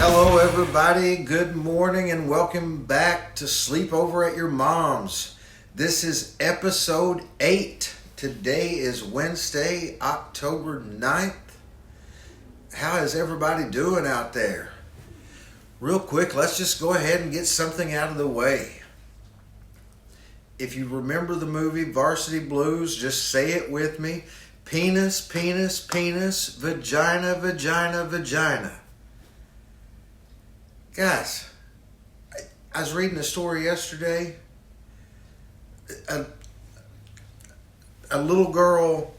Hello, everybody. Good morning and welcome back to Sleepover at Your Mom's. This is episode 8. Today is Wednesday, October 9th. How is everybody doing out there? Real quick, let's just go ahead and get something out of the way. If you remember the movie Varsity Blues, just say it with me. Penis, penis, penis, vagina, vagina, vagina. Guys, I was reading a story yesterday. A little girl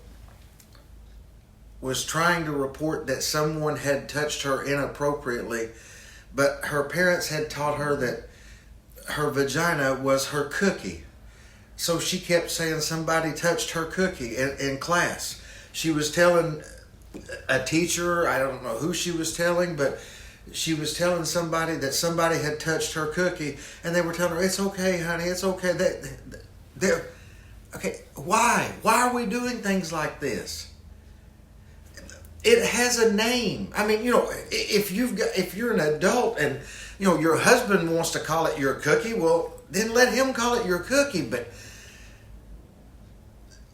was trying to report that someone had touched her inappropriately, but her parents had taught her that her vagina was her cookie. So she kept saying somebody touched her cookie in class. She was telling a teacher, I don't know who she was telling, but she was telling somebody that somebody had touched her cookie, and they were telling her, "It's okay, honey, it's okay." They're okay. Why? Why are we doing things like this? It has a name. I mean, if you're an adult and your husband wants to call it your cookie, well, then let him call it your cookie. But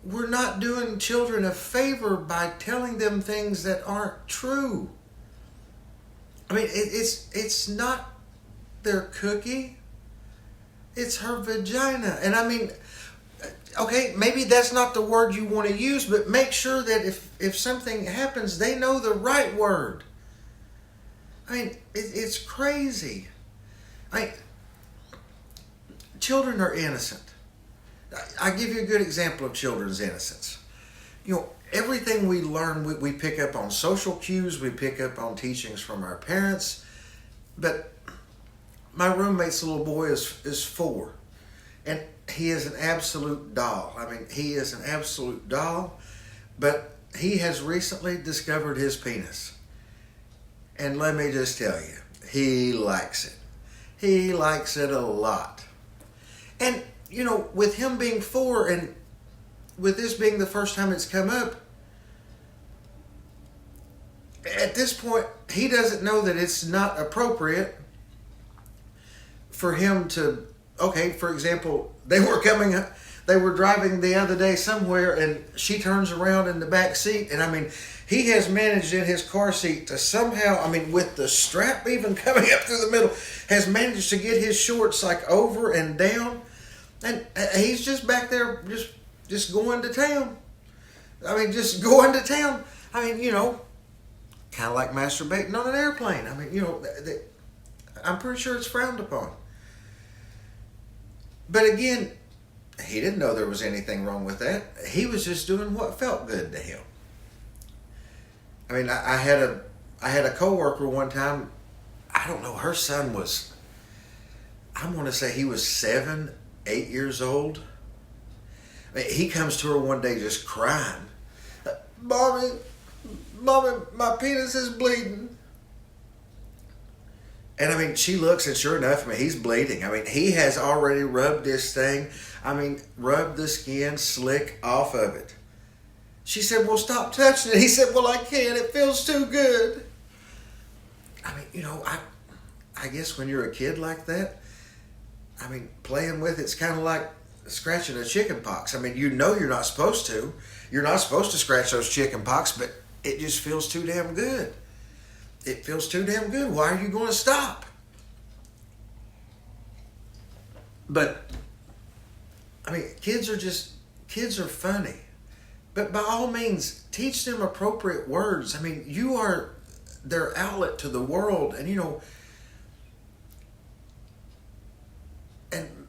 we're not doing children a favor by telling them things that aren't true. I mean, it's not their cookie. It's her vagina. And I mean, okay, maybe that's not the word you want to use, but make sure that if something happens, they know the right word. I mean, it's crazy. Children are innocent. I give you a good example of children's innocence. Everything we learn, we pick up on social cues, we pick up on teachings from our parents. But my roommate's little boy is 4, and he is an absolute doll. I mean, he is an absolute doll, but he has recently discovered his penis. And let me just tell you, he likes it. He likes it a lot. And, with him being 4 and with this being the first time it's come up, at this point, he doesn't know that it's not appropriate for him to, okay, for example, they were driving the other day somewhere, and she turns around in the back seat, and I mean, he has managed in his car seat to somehow, with the strap even coming up through the middle, has managed to get his shorts like over and down, and he's just back there just going to town. Just going to town. Kind of like masturbating on an airplane. I'm pretty sure it's frowned upon. But again, he didn't know there was anything wrong with that. He was just doing what felt good to him. I had a coworker one time. I don't know. Her son was, I want to say he was 7, 8 years old. He comes to her one day just crying. Mommy, my penis is bleeding. And she looks, and sure enough, he's bleeding. He has already rubbed this thing. Rubbed the skin slick off of it. She said, "Well, stop touching it." He said, "Well, I can't. It feels too good." I guess when you're a kid like that, playing with it's kind of like scratching a chicken pox. You're not supposed to. You're not supposed to scratch those chicken pox, but it just feels too damn good. It feels too damn good. Why are you going to stop? But, kids are funny. But by all means, teach them appropriate words. You are their outlet to the world. And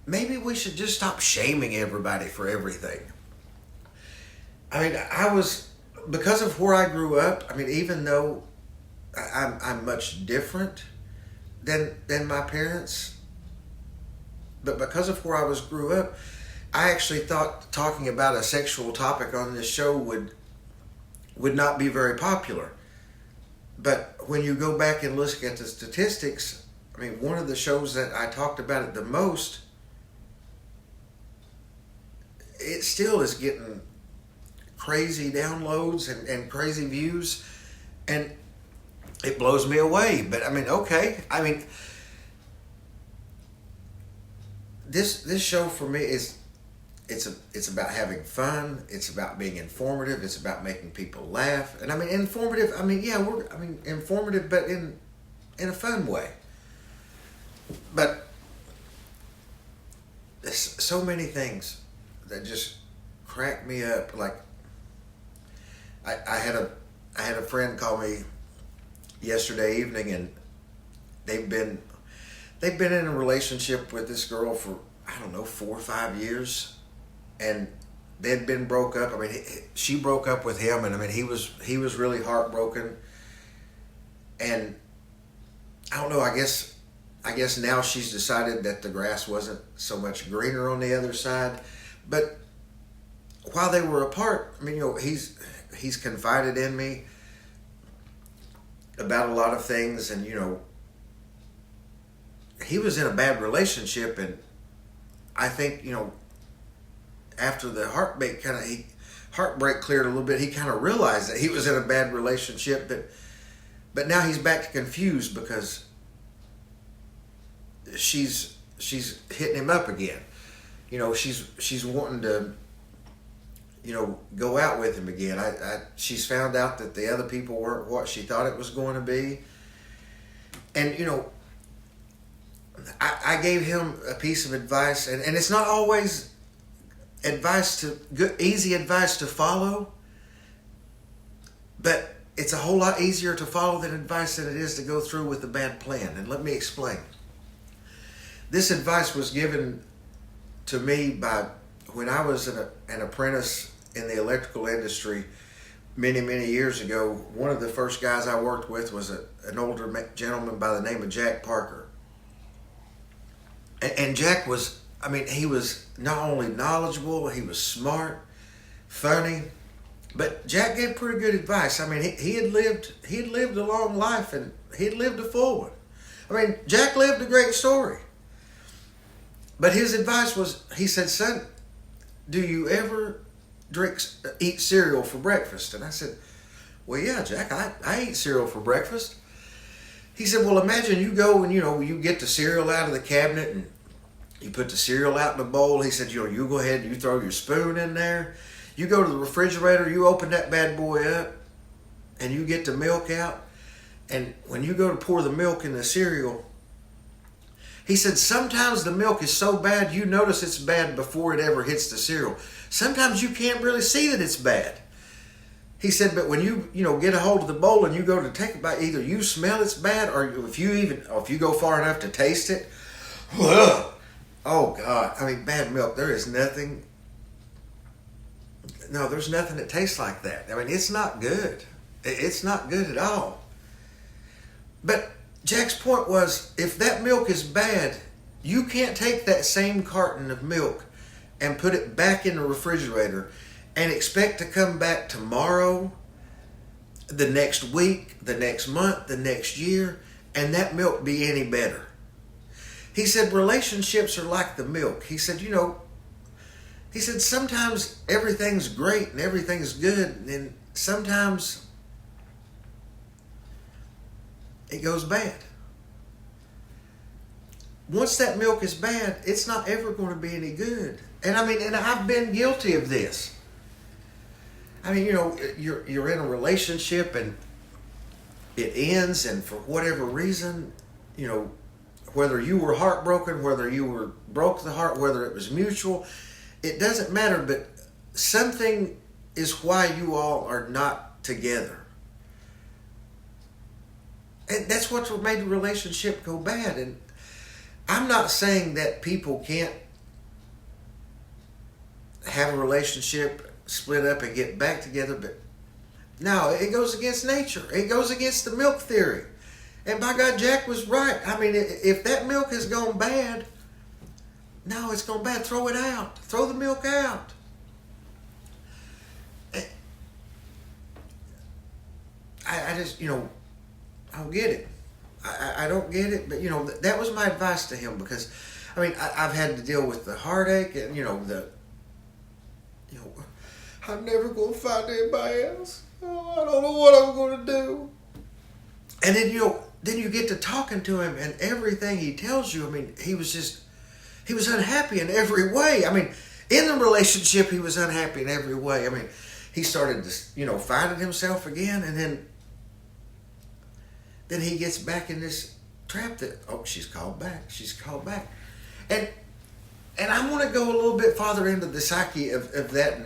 maybe we should just stop shaming everybody for everything. Because of where I grew up, even though I'm much different than my parents, but because of where I grew up, I actually thought talking about a sexual topic on this show would not be very popular. But when you go back and look at the statistics, one of the shows that I talked about it the most, it still is getting crazy downloads and crazy views. And It blows me away. But I mean, okay. I mean, this show for me is it's about having fun. It's about being informative. It's about making people laugh. And I mean, informative. I mean, yeah, informative, but in a fun way. But there's so many things that just crack me up. Like I had a friend call me yesterday evening, and they've been in a relationship with this girl for, I don't know, 4 or 5 years, and they'd been broke up. I mean, she broke up with him, and I mean, he was really heartbroken. And I don't know. I guess now she's decided that the grass wasn't so much greener on the other side. But while they were apart, I mean, he's confided in me about a lot of things, and he was in a bad relationship, and I think after the heartbreak cleared a little bit, he kind of realized that he was in a bad relationship, but now he's back to confused because she's hitting him up again. She's wanting to go out with him again. She's found out that the other people weren't what she thought it was going to be. And, I gave him a piece of advice, and it's not always easy advice to follow, but it's a whole lot easier to follow than advice than it is to go through with a bad plan. And let me explain. This advice was given to me by when I was an apprentice in the electrical industry many, many years ago. One of the first guys I worked with was an older gentleman by the name of Jack Parker. And Jack was, I mean, he was not only knowledgeable, he was smart, funny, but Jack gave pretty good advice. I mean, he had lived a long life, and he had lived a full one. I mean, Jack lived a great story. But his advice was, he said, "Son, do you ever eat cereal for breakfast?" And I said, "Well, yeah, Jack, I eat cereal for breakfast." He said, "Well, imagine you go and, you get the cereal out of the cabinet and you put the cereal out in a bowl." He said, "You go ahead and you throw your spoon in there. You go to the refrigerator, you open that bad boy up, and you get the milk out. And when you go to pour the milk in the cereal," he said, "sometimes the milk is so bad you notice it's bad before it ever hits the cereal. Sometimes you can't really see that it's bad." He said, "But when you get a hold of the bowl and you go to take a bite, either you smell it's bad, or if you go far enough to taste it, ugh, oh God, I mean, bad milk. There's nothing that tastes like that. I mean, it's not good. It's not good at all." But Jack's point was, if that milk is bad, you can't take that same carton of milk and put it back in the refrigerator and expect to come back tomorrow, the next week, the next month, the next year, and that milk be any better. He said, relationships are like the milk. He said, sometimes everything's great and everything's good, and sometimes it goes bad. Once that milk is bad, it's not ever going to be any good. And I mean, and I've been guilty of this. I mean, you're in a relationship and it ends, and for whatever reason, whether you were heartbroken, whether you were broke the heart, whether it was mutual, it doesn't matter, but something is why you all are not together. And that's what made the relationship go bad. And I'm not saying that people can't have a relationship, split up, and get back together, but no, it goes against nature. It goes against the milk theory. And by God, Jack was right. I mean, if that milk has gone bad, no, it's gone bad. Throw it out. Throw the milk out. I just, I don't get it. I don't get it, but, that was my advice to him, because, I mean, I've had to deal with the heartache and, I'm never going to find anybody else. Oh, I don't know what I'm going to do. And then you get to talking to him, and everything he tells you, I mean, he was unhappy in every way. I mean, in the relationship, he was unhappy in every way. I mean, he started to, finding himself again, and then he gets back in this trap that, she's called back. And I want to go a little bit farther into the psyche of that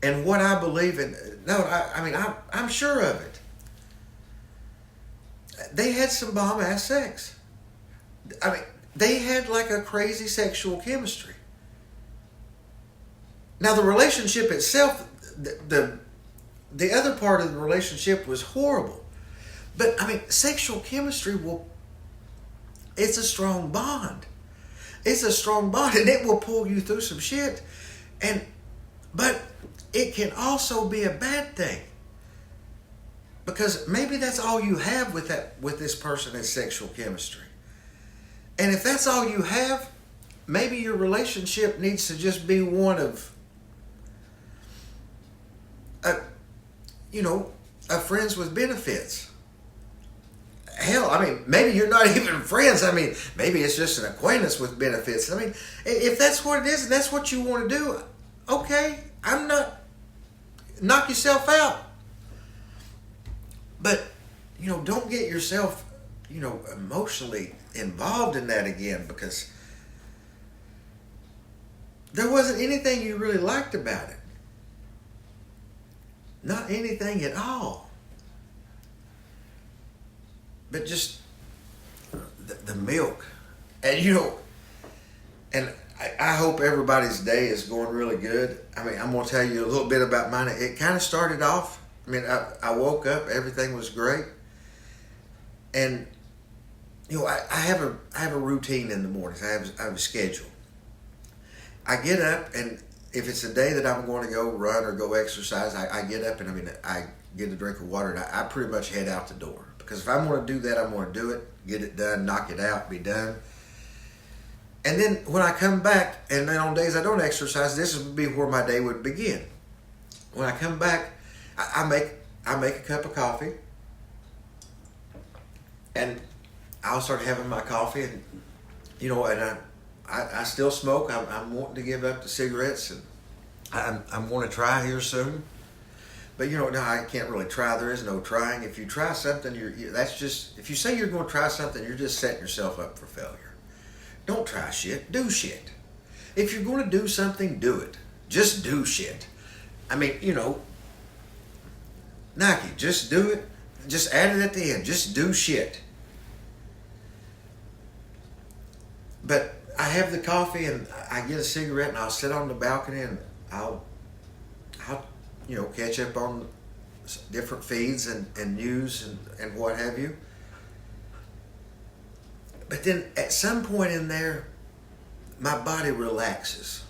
and what I believe in. No, I'm sure of it. They had some bomb-ass sex. I mean, they had like a crazy sexual chemistry. Now, the relationship itself, the other part of the relationship was horrible. But, I mean, sexual chemistry it's a strong bond. It's a strong bond, and it will pull you through some shit. But it can also be a bad thing. Because maybe that's all you have with this person is sexual chemistry. And if that's all you have, maybe your relationship needs to just be one of friends with benefits. Hell, I mean, maybe you're not even friends. I mean, maybe it's just an acquaintance with benefits. I mean, if that's what it is and that's what you want to do, okay, knock yourself out. But, don't get yourself, emotionally involved in that again, because there wasn't anything you really liked about it. Not anything at all. But just the milk. And, and I hope everybody's day is going really good. I mean, I'm going to tell you a little bit about mine. It kind of started off, I woke up, everything was great. And, I have a routine in the mornings. I have a schedule. I get up, and if it's a day that I'm going to go run or go exercise, I get up and I get a drink of water, and I pretty much head out the door. Because if I'm going to do that, I'm going to do it, get it done, knock it out, be done. And then when I come back, and then on days I don't exercise, this would be where my day would begin. When I come back, I make a cup of coffee, and I'll start having my coffee, and and I still smoke. I'm wanting to give up the cigarettes, and I'm going to try here soon. But no, I can't really try. There is no trying. If you try something, if you say you're going to try something, you're just setting yourself up for failure. Don't try shit. Do shit. If you're going to do something, do it. Just do shit. I mean, Nike, just do it. Just add it at the end. Just do shit. But I have the coffee, and I get a cigarette, and I'll sit on the balcony, and I'll catch up on different feeds and news and what have you. But then at some point in there, my body relaxes.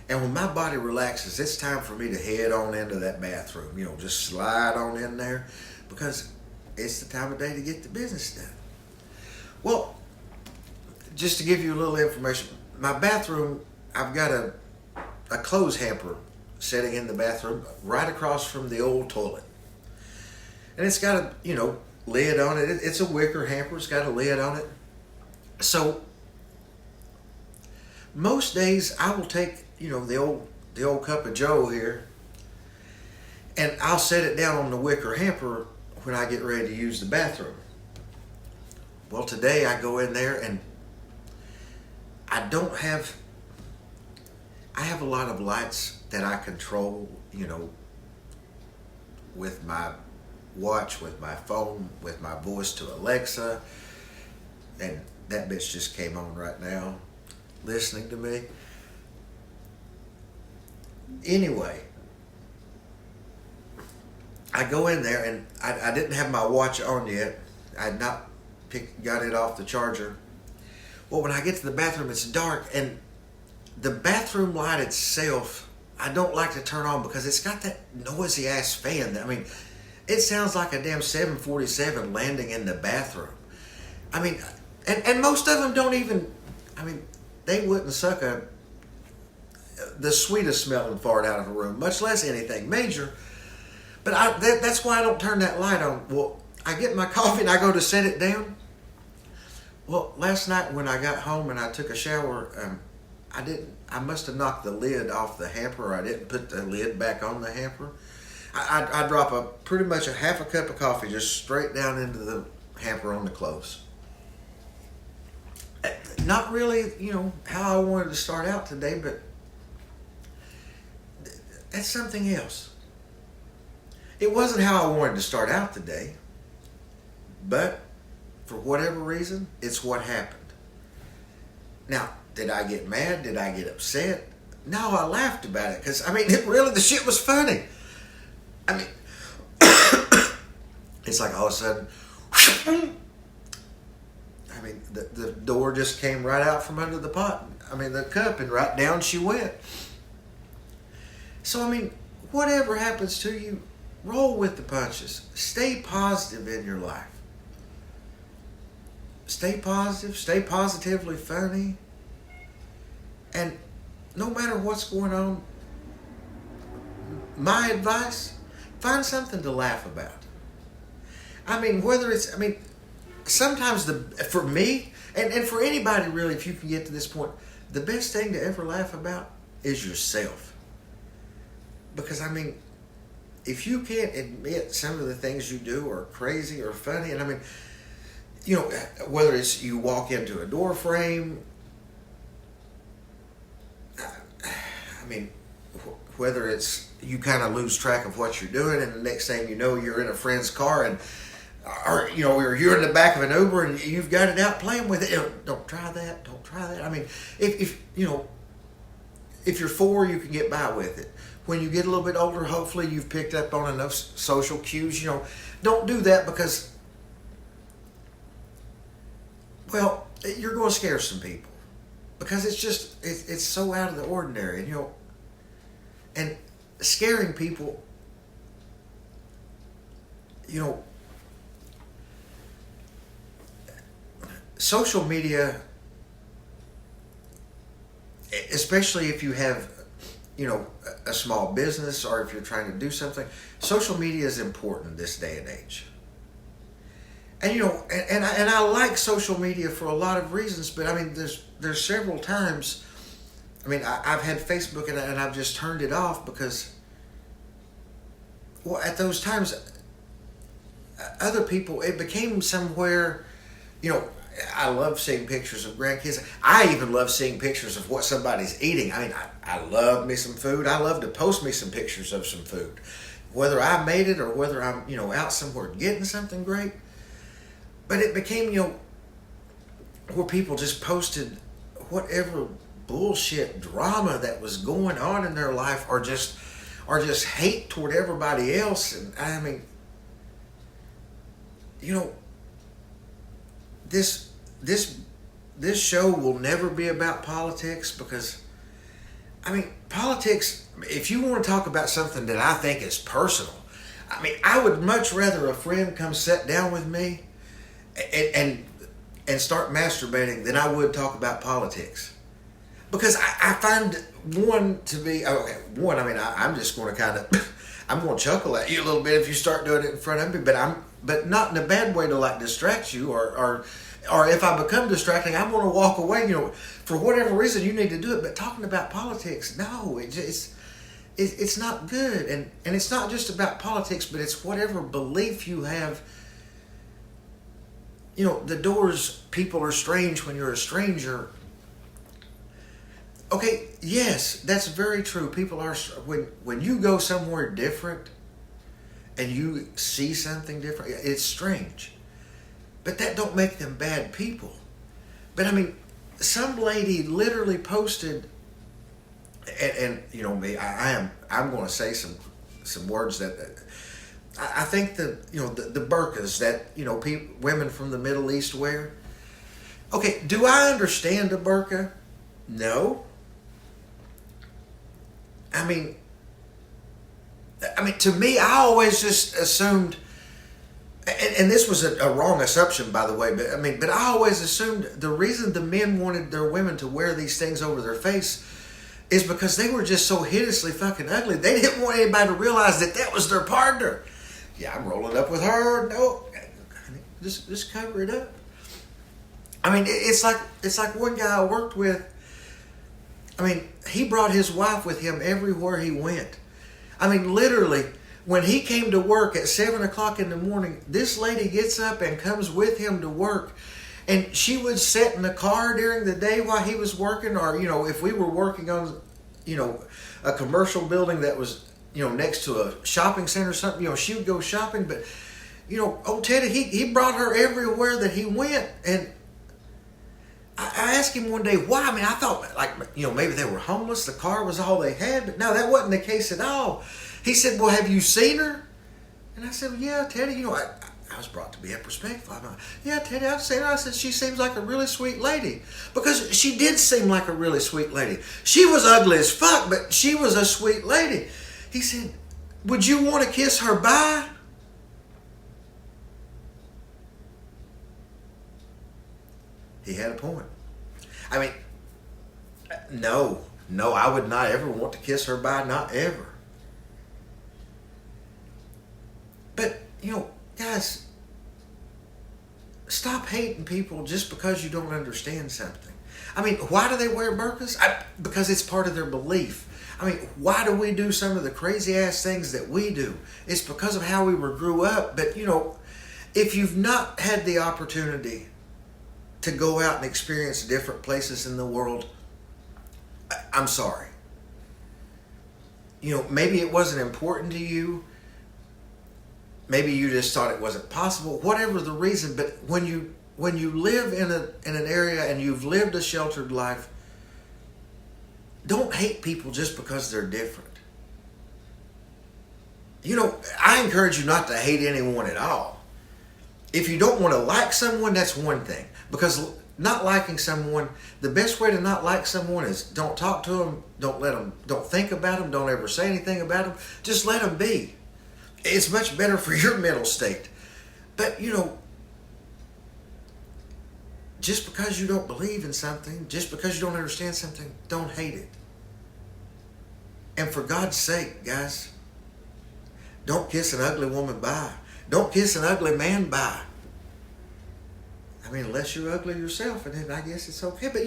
And when my body relaxes, it's time for me to head on into that bathroom. Just slide on in there, because it's the time of day to get the business done. Well, just to give you a little information, my bathroom, I've got a clothes hamper sitting in the bathroom right across from the old toilet. And it's got a, lid on it. It's a wicker hamper. It's got a lid on it. So most days I will take, the old cup of Joe here, and I'll set it down on the wicker hamper when I get ready to use the bathroom. Well, today I go in there, and I have a lot of lights that I control, with my watch, with my phone, with my voice to Alexa. And that bitch just came on right now, listening to me. Anyway, I go in there, and I didn't have my watch on yet. I had not got it off the charger. Well, when I get to the bathroom, it's dark, and the bathroom light itself, I don't like to turn on, because it's got that noisy ass fan. I mean, it sounds like a damn 747 landing in the bathroom. I mean, and most of them don't even, they wouldn't suck the sweetest smelling fart out of a room, much less anything major. But that's why I don't turn that light on. Well, I get my coffee and I go to set it down. Well, last night when I got home and I took a shower, I must have knocked the lid off the hamper, or I didn't put the lid back on the hamper. I drop pretty much a half a cup of coffee just straight down into the hamper on the clothes. Not really, how I wanted to start out today, but that's something else. It wasn't how I wanted to start out today, but for whatever reason, it's what happened. Now, did I get mad? Did I get upset? No, I laughed about it because, the shit was funny. It's like all of a sudden, the door just came right out from under the pot. The cup, and right down she went. So, whatever happens to you, roll with the punches. Stay positive in your life. Stay positive. Stay positively funny. And no matter what's going on, my advice, find something to laugh about. Whether it's, sometimes for me, and for anybody really, if you can get to this point, the best thing to ever laugh about is yourself. Because, if you can't admit some of the things you do are crazy or funny, and whether it's you walk into a door frame, whether it's you kind of lose track of what you're doing, and the next thing you know, you're in a friend's car, or you're in the back of an Uber and you've got it out playing with it. Don't try that. Don't try that. If you're 4, you can get by with it. When you get a little bit older, hopefully you've picked up on enough social cues. Don't do that because, you're going to scare some people because it's so out of the ordinary, and scaring people, social media, especially if you have, a small business, or if you're trying to do something, social media is important this day and age. And and I like social media for a lot of reasons, but there's several times. I've had Facebook and I've just turned it off because, at those times, other people, it became somewhere, I love seeing pictures of grandkids. I even love seeing pictures of what somebody's eating. I love me some food. I love to post me some pictures of some food, whether I made it or whether I'm, out somewhere getting something great. But it became, where people just posted whatever bullshit drama that was going on in their life, or just hate toward everybody else. And this show will never be about politics because, politics, if you want to talk about something that I think is personal, I would much rather a friend come sit down with me and start masturbating than I would talk about politics. Because I find one to be, I'm just going to I'm going to chuckle at you a little bit if you start doing it in front of me, but not in a bad way to distract you, or if I become distracting, I'm going to walk away. For whatever reason, you need to do it. But talking about politics, no, it's not good, and it's not just about politics, but it's whatever belief you have. The doors, people are strange when you're a stranger. Okay, yes, that's very true. People are, when you go somewhere different and you see something different, it's strange. But that don't make them bad people. But some lady literally posted, and me, I'm going to say some words that I think the burqas that women from the Middle East wear. Okay, do I understand a burqa? No. To me, I always just assumed, and this was a wrong assumption, by the way, but I always assumed the reason the men wanted their women to wear these things over their face is because they were just so hideously fucking ugly. They didn't want anybody to realize that was their partner. Yeah, I'm rolling up with her. No, Just cover it up. I mean, it's like one guy I worked with. I mean, he brought his wife with him everywhere he went. I mean, literally, when he came to work at 7 o'clock in the morning, this lady gets up and comes with him to work. And she would sit in the car during the day while he was working, or, if we were working on, a commercial building that was, next to a shopping center or something, she would go shopping. But, old Teddy, he brought her everywhere that he went. And I asked him one day why. I mean, I thought, maybe they were homeless. The car was all they had. But no, that wasn't the case at all. He said, well, have you seen her? And I said, well, yeah, Teddy, I was brought to be up respectful. I'm like, yeah, Teddy, I've seen her. I said, she seems like a really sweet lady. Because she did seem like a really sweet lady. She was ugly as fuck, but she was a sweet lady. He said, would you want to kiss her bye? He had a point. I mean, no, I would not ever want to kiss her bye, not ever. But, guys, stop hating people just because you don't understand something. I mean, why do they wear burqas? Because it's part of their belief. I mean, why do we do some of the crazy ass things that we do? It's because of how we grew up. But, if you've not had the opportunity to go out and experience different places in the world, I'm sorry. Maybe it wasn't important to you. Maybe you just thought it wasn't possible. Whatever the reason, but when you live in an area and you've lived a sheltered life, don't hate people just because they're different. I encourage you not to hate anyone at all. If you don't want to like someone, that's one thing. Because not liking someone, the best way to not like someone is don't talk to them, don't think about them, don't ever say anything about them. Just let them be. It's much better for your mental state. But, just because you don't believe in something, just because you don't understand something, don't hate it. And for God's sake, guys, don't kiss an ugly woman bye. Don't kiss an ugly man bye. I mean, unless you're ugly yourself, and then I guess it's okay. But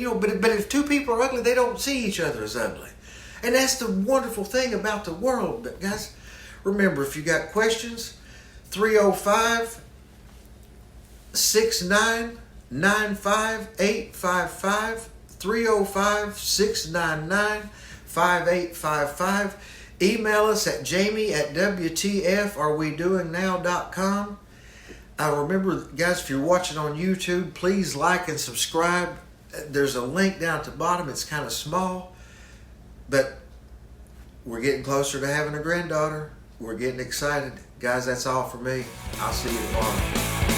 if two people are ugly, they don't see each other as ugly. And that's the wonderful thing about the world. But guys, remember, if you got questions, 305-699-55855, 305-699-5855. Email us at jamie@wtfarewedoingnow.com. Remember, guys, if you're watching on YouTube, please like and subscribe. There's a link down at the bottom. It's kind of small, but we're getting closer to having a granddaughter. We're getting excited. Guys, that's all for me. I'll see you tomorrow.